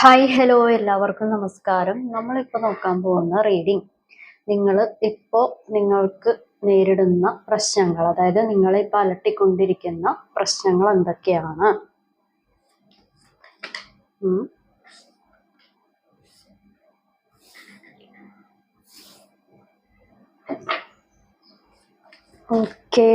Hi hello എല്ലാവർക്കും നമസ്കാരം. നമ്മളിപ്പോൾ നോക്കാൻ പോകുന്ന റീഡിംഗ് നിങ്ങൾക്ക് നേരിടുന്ന പ്രശ്നങ്ങൾ, അതായത് നിങ്ങളെ ഇപ്പോൾ അലട്ടിക്കൊണ്ടിരിക്കുന്ന പ്രശ്നങ്ങൾ എന്തൊക്കെയാണ്. Okay,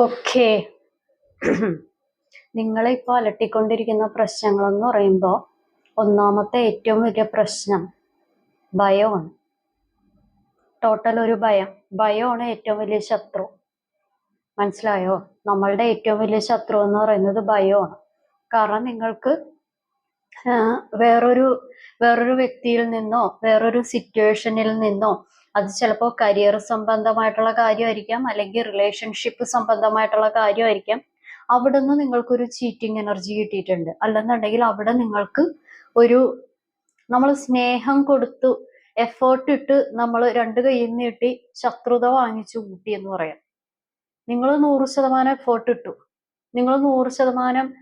okay. നിങ്ങളെ ഇപ്പോൾ അലട്ടിക്കൊണ്ടിരിക്കുന്ന പ്രശ്നങ്ങൾ എന്ന് പറയുമ്പോൾ ഒന്നാമത്തെ ഏറ്റവും വലിയ പ്രശ്നം ഭയമാണ്. ടോട്ടൽ ഒരു ഭയമാണ് ഏറ്റവും വലിയ ശത്രു. മനസ്സിലായോ? നമ്മളുടെ ഏറ്റവും വലിയ ശത്രു എന്ന് പറയുന്നത് ഭയമാണ്. കാരണം നിങ്ങൾക്ക് വേറൊരു വ്യക്തിയിൽ നിന്നോ വേറൊരു സിറ്റുവേഷനിൽ നിന്നോ, അത് ചിലപ്പോൾ കരിയർ സംബന്ധമായിട്ടുള്ള കാര്യമായിരിക്കാം, അല്ലെങ്കിൽ റിലേഷൻഷിപ്പ് സംബന്ധമായിട്ടുള്ള കാര്യമായിരിക്കാം. അവിടെ നിന്ന് നിങ്ങൾക്കൊരു ചീറ്റിംഗ് എനർജി കിട്ടിയിട്ടുണ്ട്. അല്ലെന്നുണ്ടെങ്കിൽ അവിടെ നിങ്ങൾക്ക് നമ്മൾ സ്നേഹം കൊടുത്തു എഫേർട്ട് ഇട്ട് നമ്മൾ രണ്ട് കൈയിൽ നീട്ടി ശത്രുത വാങ്ങിച്ചു കൂട്ടി എന്ന് പറയാം. നിങ്ങൾ 100% എഫേർട്ട് ഇട്ടു, നിങ്ങൾ 100%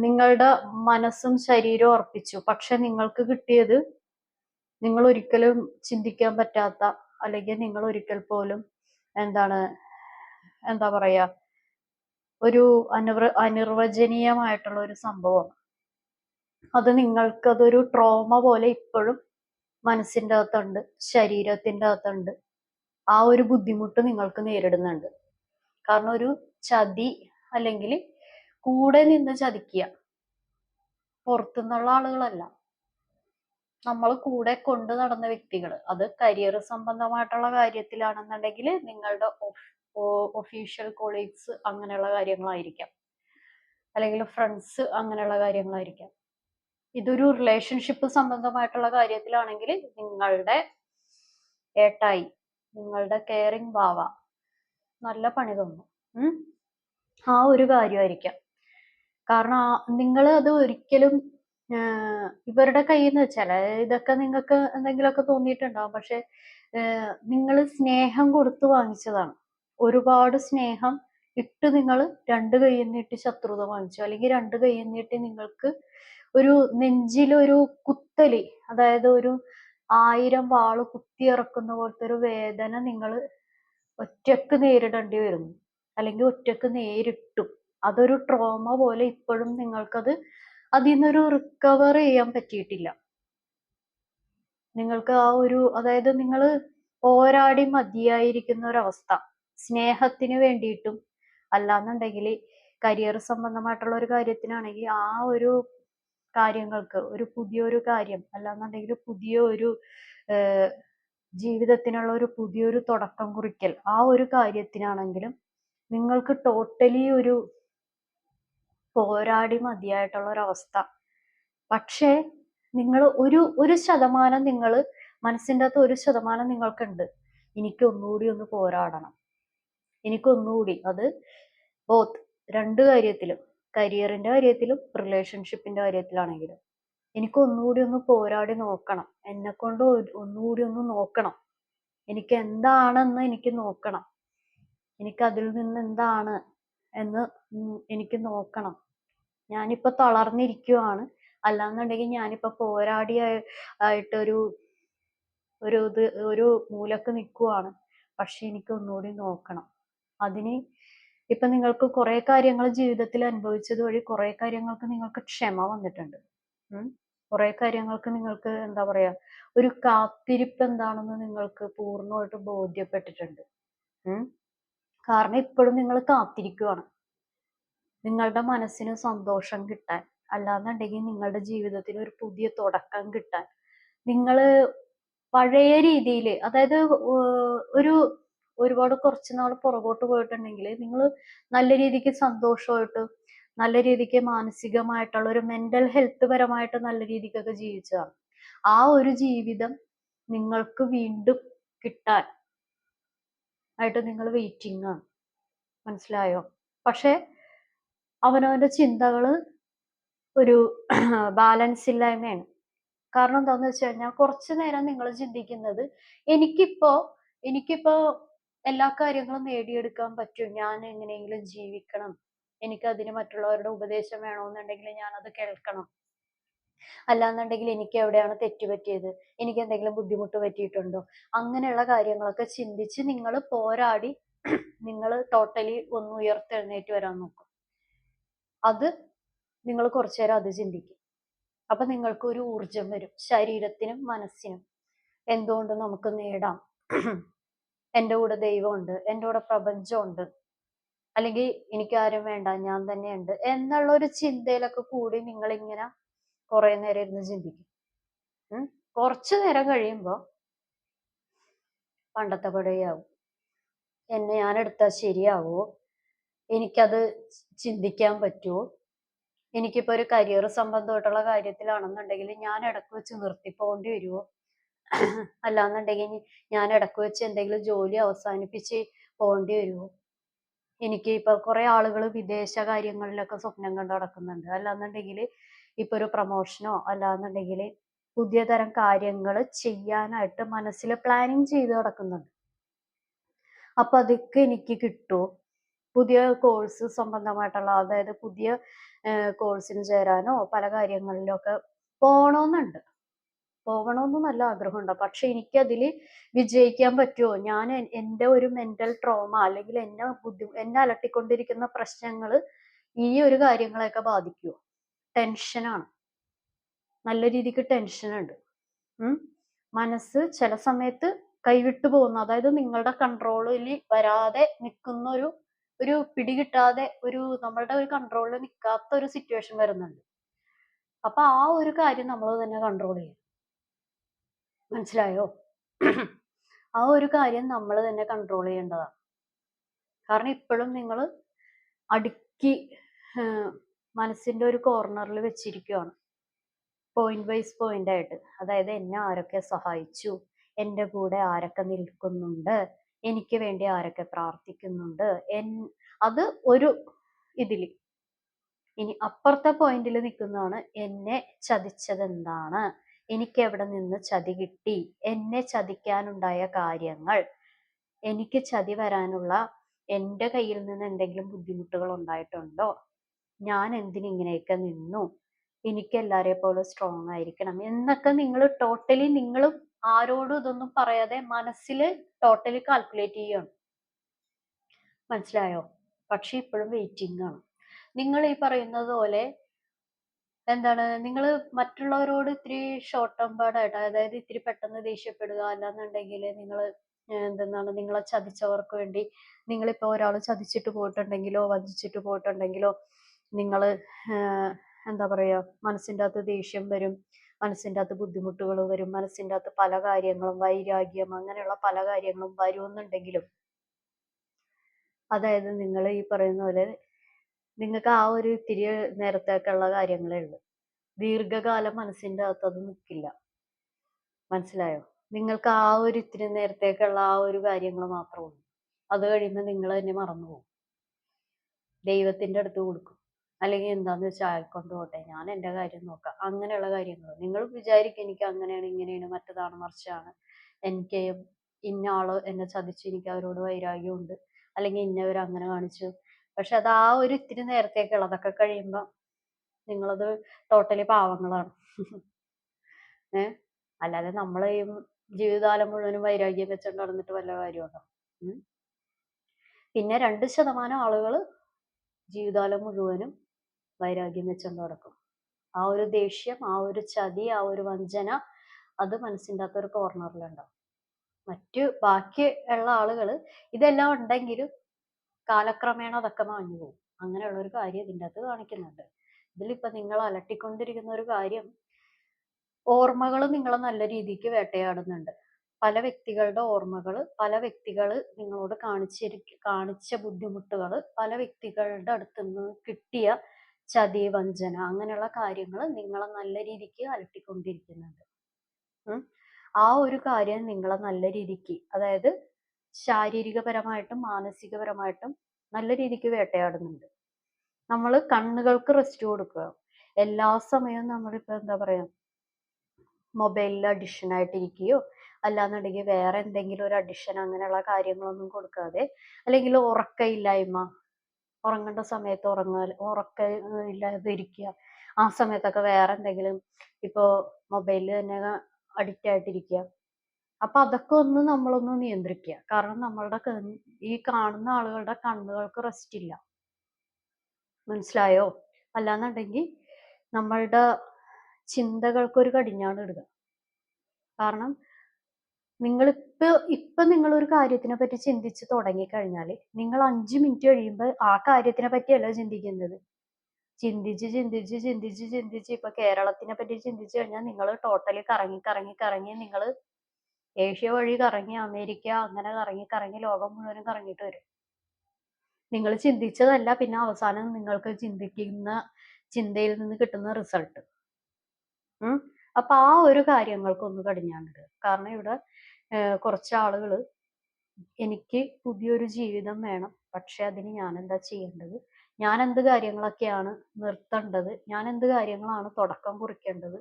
നിങ്ങളുടെ മനസ്സും ശരീരവും അർപ്പിച്ചു. പക്ഷെ നിങ്ങൾക്ക് കിട്ടിയത് നിങ്ങൾ ഒരിക്കലും ചിന്തിക്കാൻ പറ്റാത്ത, അല്ലെങ്കിൽ നിങ്ങൾ ഒരിക്കൽ പോലും എന്താ പറയാ, ഒരു അനിർവചനീയമായിട്ടുള്ള ഒരു സംഭവം. അത് നിങ്ങൾക്കതൊരു ട്രോമ പോലെ ഇപ്പോഴും മനസ്സിൻ്റെ അകത്തുണ്ട്, ശരീരത്തിൻ്റെ അകത്തുണ്ട്. ആ ഒരു ബുദ്ധിമുട്ട് നിങ്ങൾക്ക് നേരിടുന്നുണ്ട്. കാരണം ഒരു ചതി, അല്ലെങ്കിൽ കൂടെ നിന്ന് ചതിക്കുക, പുറത്തുനിന്നുള്ള ആളുകളല്ല, നമ്മൾ കൂടെ കൊണ്ട് നടന്ന വ്യക്തികൾ. അത് കരിയർ സംബന്ധമായിട്ടുള്ള കാര്യത്തിലാണെന്നുണ്ടെങ്കിൽ നിങ്ങളുടെ ഒഫീഷ്യൽ കൊളീഗ്സ്, അങ്ങനെയുള്ള കാര്യങ്ങളായിരിക്കാം, അല്ലെങ്കിൽ ഫ്രണ്ട്സ്, അങ്ങനെയുള്ള കാര്യങ്ങളായിരിക്കാം. ഇതൊരു റിലേഷൻഷിപ്പ് സംബന്ധമായിട്ടുള്ള കാര്യത്തിലാണെങ്കിൽ നിങ്ങളുടെ ഏട്ടായി, നിങ്ങളുടെ കെയറിങ് ഭാവ നല്ല പണി തന്നു, ആ ഒരു കാര്യമായിരിക്കാം. കാരണം നിങ്ങൾ അത് ഒരിക്കലും ഇവരുടെ കയ്യിൽ നിന്ന്, ചില ഇതൊക്കെ നിങ്ങൾക്ക് എന്തെങ്കിലുമൊക്കെ തോന്നിയിട്ടുണ്ടാവും, പക്ഷെ നിങ്ങൾ സ്നേഹം കൊടുത്തു വാങ്ങിച്ചതാണ്. ഒരുപാട് സ്നേഹം ഇട്ട് നിങ്ങൾ രണ്ട് കൈയിൽ നീട്ടി ശത്രുത വാങ്ങിച്ചു, അല്ലെങ്കിൽ രണ്ട് കൈയിൽ നീട്ടി നിങ്ങൾക്ക് ഒരു നെഞ്ചിലൊരു കുത്തല്, അതായത് ഒരു 1000 വാള് കുത്തിയിറക്കുന്ന പോലത്തെ ഒരു വേദന നിങ്ങൾ ഒറ്റക്ക് നേരിടേണ്ടി വരുന്നു, അല്ലെങ്കിൽ ഒറ്റക്ക് നേരിട്ടു. അതൊരു ട്രോമ പോലെ ഇപ്പോഴും നിങ്ങൾക്കത് അതിൽ നിന്നൊരു റിക്കവർ ചെയ്യാൻ പറ്റിയിട്ടില്ല. നിങ്ങൾക്ക് അതായത് നിങ്ങൾ പോരാടി മതിയായിരിക്കുന്ന ഒരവസ്ഥ, സ്നേഹത്തിന് വേണ്ടിയിട്ടും അല്ലാന്നുണ്ടെങ്കിൽ കരിയർ സംബന്ധമായിട്ടുള്ള ഒരു കാര്യത്തിനാണെങ്കിൽ ആ ഒരു കാര്യങ്ങൾക്ക് ഒരു പുതിയൊരു കാര്യം, അല്ലാന്നുണ്ടെങ്കിൽ പുതിയൊരു ജീവിതത്തിനുള്ള ഒരു പുതിയൊരു തുടക്കം കുറിക്കൽ, ആ ഒരു കാര്യത്തിനാണെങ്കിലും നിങ്ങൾക്ക് ടോട്ടലി ഒരു പോരാടി മതിയായിട്ടുള്ള ഒരവസ്ഥ. പക്ഷേ നിങ്ങൾ ഒരു ശതമാനം, നിങ്ങൾ മനസ്സിൻ്റെ അകത്ത് 1% നിങ്ങൾക്കുണ്ട്, എനിക്ക് ഒന്നുകൂടി ഒന്ന് പോരാടണം, എനിക്കൊന്നുകൂടി, അത് ബോത്ത് രണ്ട് കാര്യത്തിലും, കരിയറിന്റെ കാര്യത്തിലും റിലേഷൻഷിപ്പിന്റെ കാര്യത്തിലാണെങ്കിലും, എനിക്ക് ഒന്നുകൂടി ഒന്ന് പോരാടി നോക്കണം, എന്നെ കൊണ്ട് ഒന്നുകൂടി ഒന്ന് നോക്കണം, എനിക്ക് എന്താണെന്ന് എനിക്ക് നോക്കണം, എനിക്ക് അതിൽ നിന്ന് എന്താണ് എന്ന് എനിക്ക് നോക്കണം. ഞാനിപ്പോ തളർന്നിരിക്കുവാണ്, അല്ലാന്നുണ്ടെങ്കിൽ ഞാനിപ്പോ ആയിട്ടൊരു ഒരു മൂലക്ക് നിൽക്കുവാണ്, പക്ഷെ എനിക്ക് ഒന്നുകൂടി നോക്കണം. അതിന് ഇപ്പൊ നിങ്ങൾക്ക് കുറെ കാര്യങ്ങൾ ജീവിതത്തിൽ അനുഭവിച്ചത് വഴി കുറെ കാര്യങ്ങൾക്ക് നിങ്ങൾക്ക് ക്ഷമ വന്നിട്ടുണ്ട്. കുറെ കാര്യങ്ങൾക്ക് നിങ്ങൾക്ക് എന്താ പറയാ ഒരു കാത്തിരിപ്പ് എന്താണെന്ന് നിങ്ങൾക്ക് പൂർണ്ണമായിട്ട് ബോധ്യപ്പെട്ടിട്ടുണ്ട്. ഉം. കാരണം ഇപ്പോഴും നിങ്ങൾ കാത്തിരിക്കുവാണ് നിങ്ങളുടെ മനസ്സിന് സന്തോഷം കിട്ടാൻ, അല്ലാന്നുണ്ടെങ്കിൽ നിങ്ങളുടെ ജീവിതത്തിന് ഒരു പുതിയ തുടക്കം കിട്ടാൻ. നിങ്ങള് പഴയ രീതിയിൽ, അതായത് ഒരു ഒരുപാട് കുറച്ച് നാൾ പുറകോട്ട് പോയിട്ടുണ്ടെങ്കിൽ നിങ്ങൾ നല്ല രീതിക്ക് സന്തോഷമായിട്ട്, നല്ല രീതിക്ക് മാനസികമായിട്ടുള്ള ഒരു മെന്റൽ ഹെൽത്ത് പരമായിട്ട് നല്ല രീതിക്കൊക്കെ ജീവിച്ചതാണ്. ആ ഒരു ജീവിതം നിങ്ങൾക്ക് വീണ്ടും കിട്ടാൻ ആയിട്ട് നിങ്ങൾ വെയിറ്റിംഗ് ആണ്. മനസ്സിലായോ? പക്ഷെ അവനവന്റെ ചിന്തകള് ഒരു ബാലൻസ് ഇല്ലായ്മയാണ്. കാരണം എന്താന്ന് വെച്ച് കഴിഞ്ഞാൽ കുറച്ചു നേരം നിങ്ങൾ ചിന്തിക്കുന്നത് എനിക്കിപ്പോ എനിക്കിപ്പോ എല്ലാ കാര്യങ്ങളും നേടിയെടുക്കാൻ പറ്റും, ഞാൻ എങ്ങനെയെങ്കിലും ജീവിക്കണം, എനിക്കതിന് മറ്റുള്ളവരുടെ ഉപദേശം വേണമെന്നുണ്ടെങ്കിൽ ഞാനത് കേൾക്കണം, അല്ലാന്നുണ്ടെങ്കിൽ എനിക്ക് എവിടെയാണ് തെറ്റ് പറ്റിയത്, എനിക്ക് എന്തെങ്കിലും ബുദ്ധിമുട്ട് പറ്റിയിട്ടുണ്ടോ, അങ്ങനെയുള്ള കാര്യങ്ങളൊക്കെ ചിന്തിച്ച് നിങ്ങൾ പോരാടി നിങ്ങൾ ടോട്ടലി ഒന്ന് ഉയർത്തെഴുന്നേറ്റ് വരാൻ നോക്കും. അത് നിങ്ങൾ കുറച്ചു നേരം അത് ചിന്തിക്കും. അപ്പൊ നിങ്ങൾക്ക് ഒരു ഊർജം വരും, ശരീരത്തിനും മനസ്സിനും. എന്തുകൊണ്ട് നമുക്ക് നേടാം, എൻ്റെ കൂടെ ദൈവമുണ്ട്, എൻ്റെ കൂടെ പ്രപഞ്ചമുണ്ട്, അല്ലെങ്കിൽ എനിക്കാരും വേണ്ട, ഞാൻ തന്നെയുണ്ട് എന്നുള്ള ഒരു ചിന്തയിലൊക്കെ കൂടി നിങ്ങൾ ഇങ്ങനെ കുറെ നേരം ഇരുന്ന് ചിന്തിക്കും. കുറച്ചു നേരം കഴിയുമ്പോൾ പണ്ടത്തെ പടിയാവും. എന്നെ ഞാൻ എടുത്താൽ ശരിയാവോ, എനിക്കത് ചിന്തിക്കാൻ പറ്റുമോ, എനിക്കിപ്പോ ഒരു കരിയർ സംബന്ധമായിട്ടുള്ള കാര്യത്തിലാണെന്നുണ്ടെങ്കിൽ ഞാൻ ഇടക്ക് വെച്ച് നിർത്തിപ്പോണ്ടി വരുമോ, അല്ലാന്നുണ്ടെങ്കിൽ ഞാൻ ഇടക്ക് വെച്ച് എന്തെങ്കിലും ജോലി അവസാനിപ്പിച്ച് പോകേണ്ടി വരുമോ. എനിക്ക് ഇപ്പൊ കുറെ ആളുകൾ വിദേശ കാര്യങ്ങളിലൊക്കെ സ്വപ്നം കണ്ട് നടക്കുന്നുണ്ട്. അല്ലാന്നുണ്ടെങ്കിൽ ഇപ്പൊ ഒരു പ്രൊമോഷനോ അല്ലാന്നുണ്ടെങ്കിൽ പുതിയ തരം കാര്യങ്ങൾ ചെയ്യാനായിട്ട് മനസ്സിൽ പ്ലാനിങ് ചെയ്ത് നടക്കുന്നുണ്ട്. അപ്പൊ അതൊക്കെ എനിക്ക് കിട്ടുമോ, പുതിയ കോഴ്സ് സംബന്ധമായിട്ടുള്ള, അതായത് പുതിയ കോഴ്സിന് ചേരാനോ പല കാര്യങ്ങളിലൊക്കെ പോകണമെന്നുണ്ട്. പോകണമെന്ന് നല്ല ആഗ്രഹമുണ്ട്. പക്ഷെ എനിക്കതിൽ വിജയിക്കാൻ പറ്റുമോ, ഞാൻ എൻ്റെ ഒരു മെന്റൽ ട്രോമ അല്ലെങ്കിൽ എന്നെ അലട്ടിക്കൊണ്ടിരിക്കുന്ന പ്രശ്നങ്ങൾ ഈ ഒരു കാര്യങ്ങളെയൊക്കെ ബാധിക്കുമോ. ടെൻഷനാണ്, നല്ല രീതിക്ക് ടെൻഷനുണ്ട്. മനസ്സ് ചില സമയത്ത് കൈവിട്ടു പോകുന്നു, അതായത് നിങ്ങളുടെ കൺട്രോളിൽ വരാതെ നിൽക്കുന്ന ഒരു പിടികിട്ടാതെ നമ്മളുടെ ഒരു കൺട്രോളിൽ നിൽക്കാത്ത ഒരു സിറ്റുവേഷൻ വരുന്നുണ്ട്. അപ്പൊ ആ ഒരു കാര്യം നമ്മൾ തന്നെ കൺട്രോൾ ചെയ്യും. മനസ്സിലായോ? ആ ഒരു കാര്യം നമ്മൾ തന്നെ കൺട്രോൾ ചെയ്യേണ്ടതാണ്. കാരണം ഇപ്പോഴും നിങ്ങൾ അടുക്കി മനസ്സിന്റെ ഒരു കോർണറിൽ വെച്ചിരിക്കുകയാണ്, പോയിന്റ് വൈസ് പോയിന്റ് ആയിട്ട്. അതായത് എന്നെ ആരൊക്കെ സഹായിച്ചു, എൻ്റെ കൂടെ ആരൊക്കെ നിൽക്കുന്നുണ്ട്, എനിക്ക് വേണ്ടി ആരൊക്കെ പ്രാർത്ഥിക്കുന്നുണ്ട്, അത് ഒരു ഇതില്. ഇനി അപ്പുറത്തെ പോയിന്റിൽ നിൽക്കുന്നതാണ് എന്നെ ചതിച്ചത് എന്താണ്, എനിക്ക് എവിടെ നിന്ന് ചതി കിട്ടി, എന്നെ ചതിക്കാനുണ്ടായ കാര്യങ്ങൾ, എനിക്ക് ചതി വരാനുള്ള എൻ്റെ കയ്യിൽ നിന്ന് എന്തെങ്കിലും ബുദ്ധിമുട്ടുകൾ ഉണ്ടായിട്ടുണ്ടോ, ഞാൻ എന്തിനിങ്ങനെയൊക്കെ നിന്നു, എനിക്ക് എല്ലാവരെ പോലെ സ്ട്രോങ് ആയിരിക്കണം എന്നൊക്കെ നിങ്ങൾ ടോട്ടലി നിങ്ങൾ ആരോടും ഇതൊന്നും പറയാതെ മനസ്സിൽ ടോട്ടലി കാൽക്കുലേറ്റ് ചെയ്യണം. മനസ്സിലായോ? പക്ഷെ ഇപ്പോഴും വെയിറ്റിംഗ് ആണ്. നിങ്ങൾ ഈ പറയുന്നത് പോലെ എന്താണ്, നിങ്ങൾ മറ്റുള്ളവരോട് ഇത്തിരി ഷോർട്ട് ടെമ്പേർഡ് അതായത് ഇത്തിരി പെട്ടെന്ന് ദേഷ്യപ്പെടുക, അല്ലാന്നുണ്ടെങ്കിൽ നിങ്ങൾ എന്തെന്നാണ് നിങ്ങളെ ചതിച്ചവർക്ക് വേണ്ടി, നിങ്ങളിപ്പോൾ ഒരാൾ ചതിച്ചിട്ട് പോയിട്ടുണ്ടെങ്കിലോ വഞ്ചിച്ചിട്ട് പോയിട്ടുണ്ടെങ്കിലോ നിങ്ങൾ എന്താ പറയുക, മനസ്സിൻ്റെ അകത്ത് ദേഷ്യം വരും, മനസ്സിൻ്റെ അകത്ത് ബുദ്ധിമുട്ടുകൾ വരും, മനസ്സിൻ്റെ അകത്ത് പല കാര്യങ്ങളും വൈരാഗ്യം അങ്ങനെയുള്ള പല കാര്യങ്ങളും വരുമെന്നുണ്ടെങ്കിലും, അതായത് നിങ്ങൾ ഈ പറയുന്ന പോലെ നിങ്ങൾക്ക് ആ ഒരു ഇത്തിരി നേരത്തേക്കുള്ള കാര്യങ്ങളേ ഉള്ളൂ. ദീർഘകാലം മനസ്സിൻ്റെ അകത്ത് അത് നിൽക്കില്ല. മനസ്സിലായോ? നിങ്ങൾക്ക് ആ ഒരു ഇത്തിരി നേരത്തേക്കുള്ള ആ ഒരു കാര്യങ്ങൾ മാത്രമേ ഉള്ളൂ. അത് കഴിയുമ്പോൾ നിങ്ങൾ തന്നെ മറന്നു പോകും, ദൈവത്തിന്റെ അടുത്ത് കൊടുക്കും, അല്ലെങ്കിൽ എന്താന്ന് വെച്ചാൽ ആയിക്കൊണ്ട് പോട്ടെ, ഞാൻ എൻ്റെ കാര്യം നോക്കാം, അങ്ങനെയുള്ള കാര്യങ്ങൾ. നിങ്ങൾ വിചാരിക്കും എനിക്ക് അങ്ങനെയാണ് ഇങ്ങനെയാണ് മറ്റതാണ് മറിച്ചാണ്, എനിക്ക് ഇന്ന ആള് എന്നെ ചതിച്ചു, എനിക്ക് അവരോട് വൈരാഗ്യമുണ്ട്, അല്ലെങ്കിൽ ഇന്നവർ അങ്ങനെ കാണിച്ചു. പക്ഷെ അത് ആ ഒരു ഇത്തിരി നേരത്തേക്കുള്ളതൊക്കെ കഴിയുമ്പോൾ നിങ്ങളത് ടോട്ടലി പാവങ്ങളാണ്. അല്ലാതെ നമ്മൾ ഈ ജീവിതകാലം മുഴുവനും വൈരാഗ്യം വെച്ചോണ്ട് നടന്നിട്ട് വല്ല കാര്യമുണ്ടോ? പിന്നെ 2% ആളുകൾ ജീവിതകാലം മുഴുവനും വൈരാഗ്യം വെച്ചോണ്ട് നടക്കും. ആ ഒരു ദേഷ്യം, ആ ഒരു ചതി, ആ ഒരു വഞ്ചന, അത് മനസ്സിൻ്റെ അകത്ത് ഒരു കോർണറിലുണ്ടാവും. ബാക്കി ഉള്ള ആളുകള് ഇതെല്ലാം ഉണ്ടെങ്കിലും കാലക്രമേണ അതൊക്കെ മാഞ്ഞു പോകും. അങ്ങനെയുള്ള ഒരു കാര്യം ഇതിൻ്റെ അകത്ത് കാണിക്കുന്നുണ്ട്. ഇതിലിപ്പോ നിങ്ങൾ അലട്ടിക്കൊണ്ടിരിക്കുന്ന ഒരു കാര്യം, ഓർമ്മകൾ നിങ്ങളെ നല്ല രീതിക്ക് വേട്ടയാടുന്നുണ്ട്. പല വ്യക്തികളുടെ ഓർമ്മകൾ, പല വ്യക്തികൾ നിങ്ങളോട് കാണിച്ച ബുദ്ധിമുട്ടുകൾ, പല വ്യക്തികളുടെ അടുത്തുനിന്ന് കിട്ടിയ ചതി, വഞ്ചന, അങ്ങനെയുള്ള കാര്യങ്ങൾ നിങ്ങളെ നല്ല രീതിക്ക് അലട്ടിക്കൊണ്ടിരിക്കുന്നുണ്ട്. ആ ഒരു കാര്യം നിങ്ങളെ നല്ല രീതിക്ക്, അതായത് ശാരീരികപരമായിട്ടും മാനസികപരമായിട്ടും നല്ല രീതിക്ക് വേട്ടയാടുന്നുണ്ട്. നമ്മൾ കണ്ണുകൾക്ക് റെസ്റ്റ് കൊടുക്കുക. എല്ലാ സമയവും നമ്മളിപ്പോ എന്താ പറയാ, മൊബൈലിൽ അഡിഷൻ ആയിട്ടിരിക്കുകയോ അല്ലാന്നുണ്ടെങ്കിൽ വേറെ എന്തെങ്കിലും ഒരു അഡിഷൻ, അങ്ങനെയുള്ള കാര്യങ്ങളൊന്നും കൊടുക്കാതെ, അല്ലെങ്കിൽ ഉറക്കമില്ലായ്മ, ഉറങ്ങേണ്ട സമയത്ത് ഇല്ലാതെ ഇരിക്കുക, ആ സമയത്തൊക്കെ വേറെ എന്തെങ്കിലും ഇപ്പോ മൊബൈലിൽ തന്നെ അഡിക്റ്റ് ആയിട്ടിരിക്കുക. അപ്പൊ അതൊക്കെ ഒന്ന് നമ്മളൊന്ന് നിയന്ത്രിക്കുക. കാരണം നമ്മളുടെ ഈ കാണുന്ന ആളുകളുടെ കണ്ണുകൾക്ക് റെസ്റ്റ് ഇല്ല. മനസ്സിലായോ? അല്ലാന്നുണ്ടെങ്കിൽ നമ്മളുടെ ചിന്തകൾക്കൊരു കടിഞ്ഞാണ് ഇടുക. കാരണം ഇപ്പൊ നിങ്ങൾ ഒരു കാര്യത്തിനെ പറ്റി ചിന്തിച്ച് തുടങ്ങിക്കഴിഞ്ഞാൽ നിങ്ങൾ 5 മിനിറ്റ് കഴിയുമ്പോൾ ആ കാര്യത്തിനെ പറ്റിയല്ല ചിന്തിക്കുന്നത്. ചിന്തിച്ച് ഇപ്പൊ കേരളത്തിനെ പറ്റി ചിന്തിച്ചു കഴിഞ്ഞാൽ നിങ്ങൾ ടോട്ടലി കറങ്ങി നിങ്ങൾ ഏഷ്യ വഴി കറങ്ങി അമേരിക്ക, അങ്ങനെ കറങ്ങി ലോകം മുഴുവനും കറങ്ങിയിട്ട് വരും. നിങ്ങൾ ചിന്തിച്ചതല്ല പിന്നെ അവസാനം നിങ്ങൾക്ക് ചിന്തയിൽ നിന്ന് കിട്ടുന്ന റിസൾട്ട്. അപ്പൊ ആ ഒരു കാര്യങ്ങൾക്കൊന്ന് കടിഞ്ഞാണിടുക. കാരണം ഇവിടെ കുറച്ച് ആളുകൾ, എനിക്ക് പുതിയൊരു ജീവിതം വേണം, പക്ഷെ അതിന് ഞാൻ എന്താ ചെയ്യേണ്ടത്, ഞാൻ എന്ത് കാര്യങ്ങളൊക്കെയാണ് നിർത്തേണ്ടത്, ഞാൻ എന്ത് കാര്യങ്ങളാണ് തുടക്കം കുറിക്കേണ്ടത്,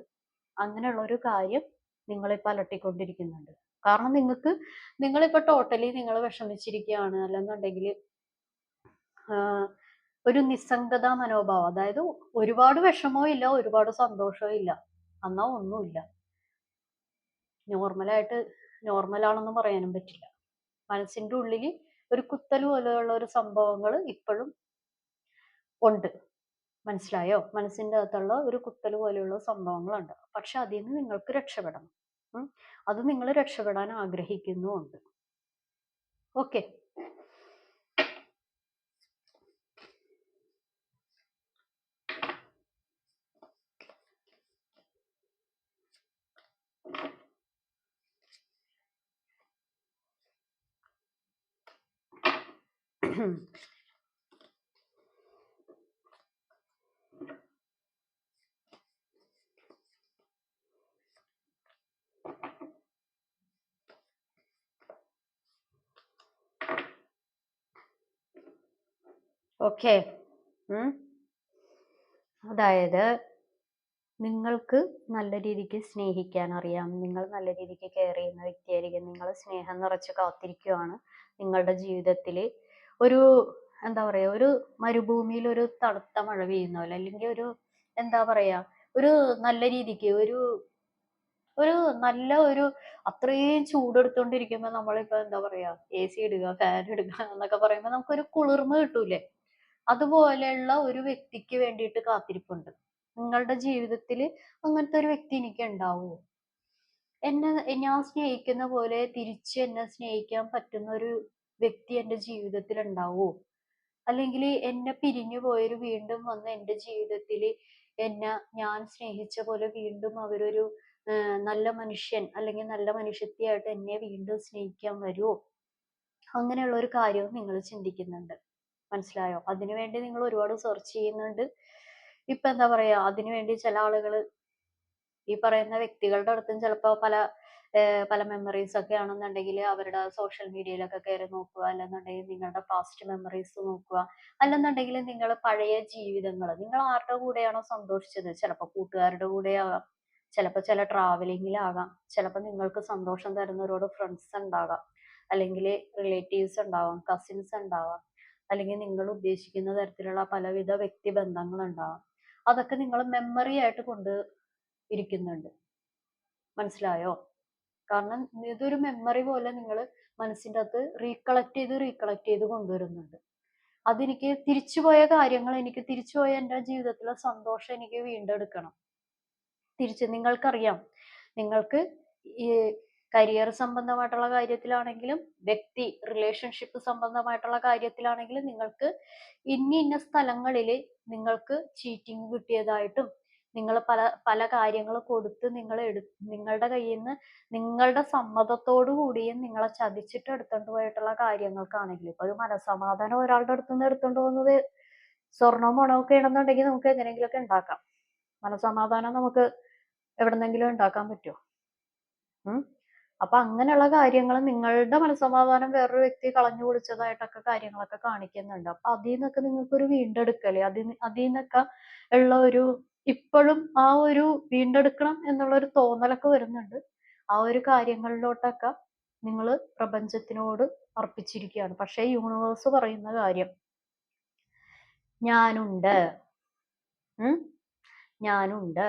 അങ്ങനെയുള്ള ഒരു കാര്യം നിങ്ങളിപ്പോൾ അലട്ടിക്കൊണ്ടിരിക്കുന്നുണ്ട്. കാരണം നിങ്ങളിപ്പോ ടോട്ടലി നിങ്ങൾ വിഷമിച്ചിരിക്കുകയാണ്, അല്ലെന്നുണ്ടെങ്കിൽ ഒരു നിസ്സംഗത മനോഭാവം, അതായത് ഒരുപാട് വിഷമവും ഇല്ല, ഒരുപാട് സന്തോഷവും ഇല്ല, എന്നാ ഒന്നുമില്ല. നോർമലാണെന്ന് പറയാനും പറ്റില്ല. മനസ്സിന്റെ ഉള്ളിൽ ഒരു കുത്തൽ പോലെയുള്ള ഒരു സംഭവങ്ങൾ ഇപ്പോഴും ഉണ്ട്. മനസ്സിലായോ? മനസ്സിന്റെ അകത്തുള്ള ഒരു കുത്തൽ പോലെയുള്ള സംഭവങ്ങളുണ്ട്. പക്ഷെ അതിൽ നിന്ന് നിങ്ങൾക്ക് രക്ഷപ്പെടണം. അത് നിങ്ങൾ രക്ഷപ്പെടാൻ ആഗ്രഹിക്കുന്നുമുണ്ട്. ഓക്കെ. ഓക്കെ. അതായത് നിങ്ങൾക്ക് നല്ല രീതിക്ക് സ്നേഹിക്കാൻ അറിയാം, നിങ്ങൾ നല്ല രീതിക്ക് കെയർ ചെയ്യുന്ന വ്യക്തിയായിരിക്കും, നിങ്ങൾ സ്നേഹം നിറച്ച് കാത്തിരിക്കുവാണ്. നിങ്ങളുടെ ജീവിതത്തിൽ ഒരു എന്താ പറയാ, ഒരു മരുഭൂമിയിൽ ഒരു തണുത്ത മഴ പെയ്യുന്ന പോലെ, അല്ലെങ്കിൽ ഒരു എന്താ പറയാ, ഒരു നല്ല രീതിക്ക് ഒരു നല്ല ഒരു അത്രയും ചൂടെടുത്തോണ്ടിരിക്കുമ്പോ നമ്മളിപ്പോ എന്താ പറയാ, AC ഇടുക, ഫാൻ ഇടുക എന്നൊക്കെ പറയുമ്പോ നമുക്കൊരു കുളിർമ കിട്ടൂലേ? അതുപോലെയുള്ള ഒരു വ്യക്തിക്ക് വേണ്ടിയിട്ട് കാത്തിരിപ്പുണ്ട്. നിങ്ങളുടെ ജീവിതത്തിൽ അങ്ങനത്തെ ഒരു വ്യക്തി എനിക്ക് ഉണ്ടാവുമോ? ഞാൻ സ്നേഹിക്കുന്ന പോലെ തിരിച്ച് എന്നെ സ്നേഹിക്കാൻ പറ്റുന്ന ഒരു വ്യക്തി എൻ്റെ ജീവിതത്തിൽ ഉണ്ടാവുമോ? അല്ലെങ്കിൽ എന്നെ പിരിഞ്ഞു പോയവര് വീണ്ടും വന്ന് എൻ്റെ ജീവിതത്തിൽ ഞാൻ സ്നേഹിച്ച പോലെ വീണ്ടും അവരൊരു നല്ല മനുഷ്യൻ അല്ലെങ്കിൽ നല്ല മനുഷ്യത്തിയായിട്ട് എന്നെ വീണ്ടും സ്നേഹിക്കാൻ വരുമോ? അങ്ങനെയുള്ള ഒരു കാര്യവും നിങ്ങൾ ചിന്തിക്കുന്നുണ്ട്. മനസ്സിലായോ? അതിനുവേണ്ടി നിങ്ങൾ ഒരുപാട് സെർച്ച് ചെയ്യുന്നുണ്ട്. ഇപ്പൊ എന്താ പറയാ, അതിനുവേണ്ടി ചില ആളുകൾ ഈ പറയുന്ന വ്യക്തികളുടെ അടുത്തും ചിലപ്പോൾ പല മെമ്മറീസ് ഒക്കെ ആണെന്നുണ്ടെങ്കിൽ അവരുടെ സോഷ്യൽ മീഡിയയിലൊക്കെ കയറി നോക്കുക, അല്ലെന്നുണ്ടെങ്കിൽ നിങ്ങളുടെ പാസ്റ്റ് മെമ്മറീസ് നോക്കുക, അല്ലെന്നുണ്ടെങ്കിൽ നിങ്ങൾ പഴയ ജീവിതങ്ങൾ, നിങ്ങൾ ആരുടെ കൂടെയാണോ സന്തോഷിച്ചത്, ചിലപ്പോൾ കൂട്ടുകാരുടെ കൂടെ ആകാം, ചിലപ്പോൾ ചില ട്രാവലിങ്ങിലാകാം, ചിലപ്പോൾ നിങ്ങൾക്ക് സന്തോഷം തരുന്നവരോട് ഫ്രണ്ട്സ് ഉണ്ടാകാം, അല്ലെങ്കിൽ റിലേറ്റീവ്സ് ഉണ്ടാവാം, കസിൻസ് ഉണ്ടാവാം, അല്ലെങ്കിൽ നിങ്ങൾ ഉദ്ദേശിക്കുന്ന തരത്തിലുള്ള പലവിധ വ്യക്തിബന്ധങ്ങൾ ഉണ്ടാവാം. അതൊക്കെ നിങ്ങൾ മെമ്മറി ആയിട്ട് ഇരിക്കുന്നുണ്ട്. മനസ്സിലായോ? കാരണം ഇതൊരു മെമ്മറി പോലെ നിങ്ങൾ മനസ്സിൻ്റെ അകത്ത് റീകളക്ട് ചെയ്ത് കൊണ്ടുവരുന്നുണ്ട്. അതെനിക്ക് തിരിച്ചുപോയ കാര്യങ്ങൾ, എനിക്ക് തിരിച്ചുപോയ എൻ്റെ ജീവിതത്തിലെ സന്തോഷം എനിക്ക് വീണ്ടെടുക്കണം. തിരിച്ച് നിങ്ങൾക്കറിയാം, നിങ്ങൾക്ക് ഈ കരിയർ സംബന്ധമായിട്ടുള്ള കാര്യത്തിലാണെങ്കിലും വ്യക്തി റിലേഷൻഷിപ്പ് സംബന്ധമായിട്ടുള്ള കാര്യത്തിലാണെങ്കിലും നിങ്ങൾക്ക് ഇന്ന സ്ഥലങ്ങളിൽ നിങ്ങൾക്ക് ചീറ്റിംഗ് കിട്ടിയതായിട്ടും നിങ്ങൾ പല പല കാര്യങ്ങൾ കൊടുത്ത് നിങ്ങളുടെ കയ്യിൽ നിന്ന് നിങ്ങളുടെ സമ്മതത്തോടു കൂടിയും നിങ്ങളെ ചതിച്ചിട്ട് എടുത്തോണ്ട് പോയിട്ടുള്ള കാര്യങ്ങൾക്കാണെങ്കിലും ഇപ്പൊ ഒരു മനസമാധാനം ഒരാളുടെ അടുത്തുനിന്ന് എടുത്തോണ്ട് പോകുന്നത് സ്വർണവും പണവും ഒക്കെ ആണെന്നുണ്ടെങ്കിൽ നമുക്ക് എങ്ങനെയെങ്കിലുമൊക്കെ ഉണ്ടാക്കാം. മനസമാധാനം നമുക്ക് എവിടെന്നെങ്കിലും ഉണ്ടാക്കാൻ പറ്റുമോ? അപ്പൊ അങ്ങനെയുള്ള കാര്യങ്ങൾ നിങ്ങളുടെ മനസമാധാനം വേറൊരു വ്യക്തി കളഞ്ഞു കുളിച്ചതായിട്ടൊക്കെ കാര്യങ്ങളൊക്കെ കാണിക്കുന്നുണ്ട്. അപ്പൊ അതിൽ നിന്നൊക്കെ നിങ്ങൾക്കൊരു വീണ്ടെടുക്കല്, അതിൽ നിന്നൊക്കെ ഉള്ള ഒരു ഇപ്പോഴും ആ ഒരു വീണ്ടെടുക്കണം എന്നുള്ള ഒരു തോന്നലൊക്കെ വരുന്നുണ്ട്. ആ ഒരു കാര്യങ്ങളിലോട്ടൊക്കെ നിങ്ങൾ പ്രപഞ്ചത്തിനോട് അർപ്പിച്ചിരിക്കുകയാണ്. പക്ഷേ യൂണിവേഴ്സ് പറയുന്ന കാര്യം ഞാനുണ്ട്, ഞാനുണ്ട്.